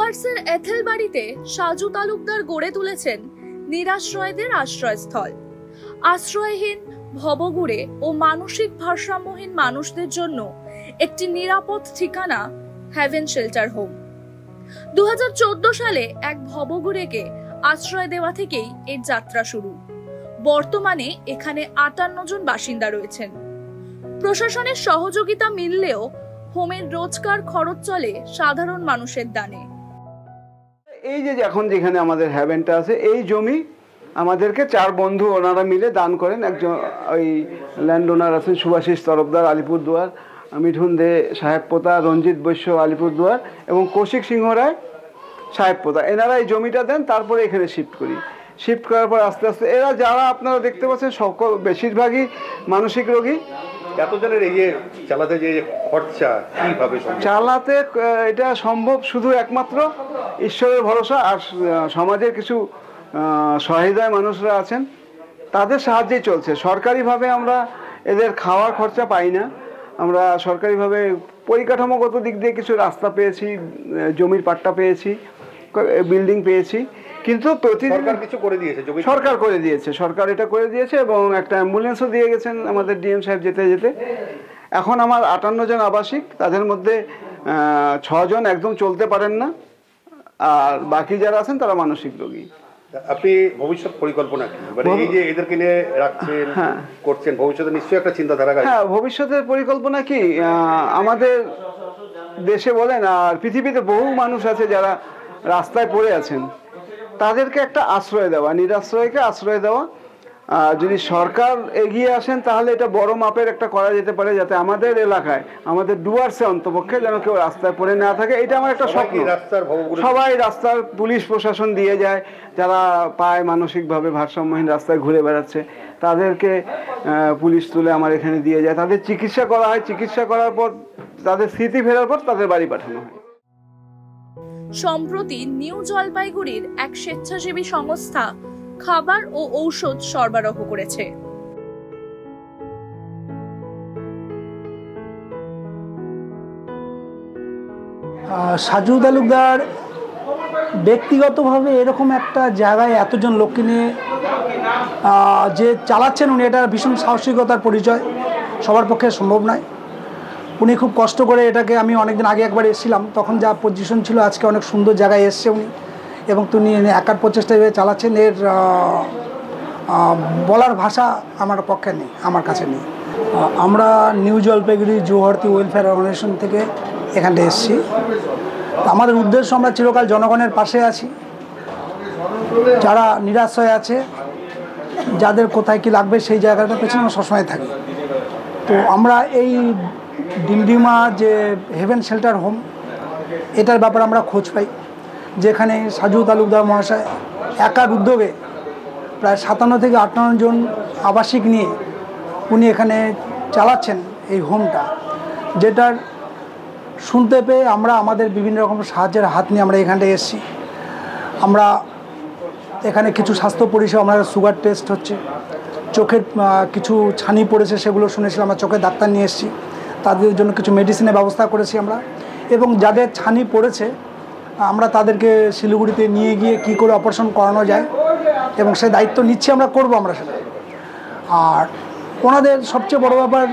ডুয়ার্সের এথেল বাড়িতে সাজু তালুকদার গড়ে তুলেছেন নিরাশ্রয়দের আশ্রয়স্থল। আশ্রয়হীন, ভবঘুরে ও মানসিক ভারসাম্যহীন মানুষদের জন্য একটি নিরাপদ ঠিকানা হেভেন শেল্টার হোম। 2014 সালে এক ভবঘুরেকে আশ্রয় দেওয়া থেকেই এর যাত্রা শুরু। বর্তমানে এখানে 58 জন বাসিন্দা রয়েছেন। প্রশাসনের সহযোগিতা মিললেও হোমের রোজকার খরচ চলে সাধারণ মানুষের দানে। এই যে এখন যেখানে আমাদের হ্যাভেনটা আছে, এই জমি আমাদেরকে 4 বন্ধু ওনারা মিলে দান করেন। একজন ওই ল্যান্ড ওনার আছেন সুভাষিস তরফদার আলিপুরদুয়ার, মিঠুন দে সাহেবপোতা, রঞ্জিত বৈশ্য আলিপুরদুয়ার এবং কৌশিক সিংহ রায় সাহেবপোতা। এনারা এই জমিটা দেন, তারপরে এখানে শিফট করি। শিফট করার পর আস্তে আস্তে এরা যারা আপনারা দেখতে পাচ্ছেন সকল বেশিরভাগই মানসিক রোগী। এতজনের এই যে চালাতে যে খরচা কিভাবে চালাতে এটা সম্ভব শুধু একমাত্র ঈশ্বরের ভরসা আর সমাজের কিছু সহায়তায় মানুষরা আছেন, তাদের সাহায্যেই চলছে। সরকারিভাবে আমরা এদের খাওয়ার খরচা পাই না। আমরা সরকারিভাবে পরিকাঠামোগত দিক দিয়ে কিছু রাস্তা পেয়েছি, জমির পাট্টা পেয়েছি, বিল্ডিং পেয়েছি, কিন্তু সরকার কিছু করে দিয়েছে, সরকার করে দিয়েছে, সরকার এটা করে দিয়েছে এবং একটা অ্যাম্বুলেন্সও দিয়ে গেছেন আমাদের ডিএম সাহেব যেতে যেতে। এখন আমার 58 জন আবাসিক, তাদের মধ্যে 6 জন একদম চলতে পারেন না, আর বাকি যারা আছেন তারা মানসিক রোগী। আপনি ভবিষ্যৎ পরিকল্পনা কি, মানে এই যে এদেরকে নিয়ে রাখছেন করছেন, ভবিষ্যতে নিশ্চয়ই একটা চিন্তাধারা আছে? হ্যাঁ, ভবিষ্যতের পরিকল্পনা কি, আমাদের দেশে বলেন আর পৃথিবীতে বহু মানুষ আছে যারা রাস্তায় পড়ে আছেন, তাদেরকে একটা আশ্রয় দেওয়া, নিরাশ্রয়কে আশ্রয় দেওয়া। যদি সরকার এগিয়ে আসেন তাহলে এটা বড় মাপের একটা করা যেতে পারে, যাতে আমাদের এলাকায়, আমাদের ডুয়ার্সে অন্তপক্ষে যেন কেউ রাস্তায় পড়ে না থাকে। এটা আমার একটা স্বপ্ন। সবাই রাস্তার পুলিশ প্রশাসন দিয়ে যায়, যারা পায় মানসিকভাবে ভারসাম্যহীন রাস্তায় ঘুরে বেড়াচ্ছে তাদেরকে পুলিশ তুলে আমার এখানে দিয়ে যায়, তাদের চিকিৎসা করা হয়। চিকিৎসা করার পর তাদের স্মৃতি ফেরার পর তাদের বাড়ি পাঠানো হয়। সম্প্রতি নিউ জলপাইগুড়ির এক স্বেচ্ছাসেবী সংস্থা খাবার ও ঔষধ সরবরাহ করেছে। সাজু তালুকদার ব্যক্তিগতভাবে এরকম একটা জায়গায় এতজন লোককে নিয়ে যে চালাচ্ছেন উনি, এটা ভীষণ সাহসিকতার পরিচয়, সবার পক্ষে সম্ভব নয়। উনি খুব কষ্ট করে এটাকে, আমি অনেকদিন আগে একবার এসেছিলাম, তখন যা পজিশন ছিল, আজকে অনেক সুন্দর জায়গায় এসছে উনি, এবং তিনি একার প্রচেষ্টায় চালাচ্ছেন। এর বলার ভাষা আমার পক্ষে নেই, আমার কাছে নেই। আমরা নিউ জলপাইগুড়ি জুহরতি ওয়েলফেয়ার অর্গানাইজেশন থেকে এখানে এসেছি। আমাদের উদ্দেশ্য, আমরা চিরকাল জনগণের পাশে আছি, যারা নিরাশ্রয় আছে, যাদের কোথায় কি লাগবে সেই জায়গাটা পেছনে আমরা সবসময় থাকি। তো আমরা এই ডিমডিমা যে হেভেন শেল্টার হোম, এটার ব্যাপারে আমরা খোঁজ পাই, যেখানে সাজু তালুকদার মহাশয় একার উদ্যোগে প্রায় 57 থেকে 58 জন আবাসিক নিয়ে উনি এখানে চালাচ্ছেন এই হোমটা, যেটার শুনতে পেয়ে আমরা আমাদের বিভিন্ন রকম সাহায্যের হাত নিয়ে আমরা এখানটায় এসেছি। আমরা এখানে কিছু স্বাস্থ্য পরিষেবা, আমরা সুগার টেস্ট হচ্ছে, চোখের কিছু ছানি পড়েছে সেগুলো শুনেছিলাম, আমরা চোখের ডাক্তার নিয়ে এসেছি, তাদের জন্য কিছু মেডিসিনের ব্যবস্থা করেছি আমরা। এবং যাদের ছানি পড়েছে আমরা তাদেরকে শিলিগুড়িতে নিয়ে গিয়ে কী করে অপারেশন করানো যায় এবং সে দায়িত্ব নিচ্ছি, আমরা করব আমরা সেটা। আর ওনাদের সবচেয়ে বড় ব্যাপার,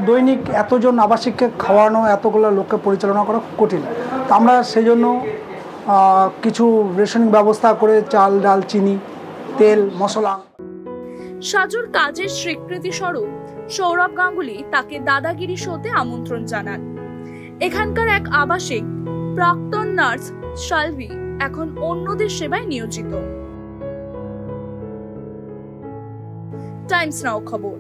দৈনিক এতজন আবাসিককে খাওয়ানো, এতগুলো লোককে পরিচালনা করা খুব কঠিন। তো আমরা সেই জন্য কিছু রেশনিং ব্যবস্থা করে চাল, ডাল, চিনি, তেল, মশলা। সাজুর কাজের স্বীকৃতি স্বরূপ সৌরভ গাঙ্গুলি তাকে দাদাগিরি শোতে আমন্ত্রণ জানান। এখানকার এক আবাসিক প্রাক্তন নার্স শালভি এখন অন্যদের সেবায় নিয়োজিত। টাইমস নাও খবর।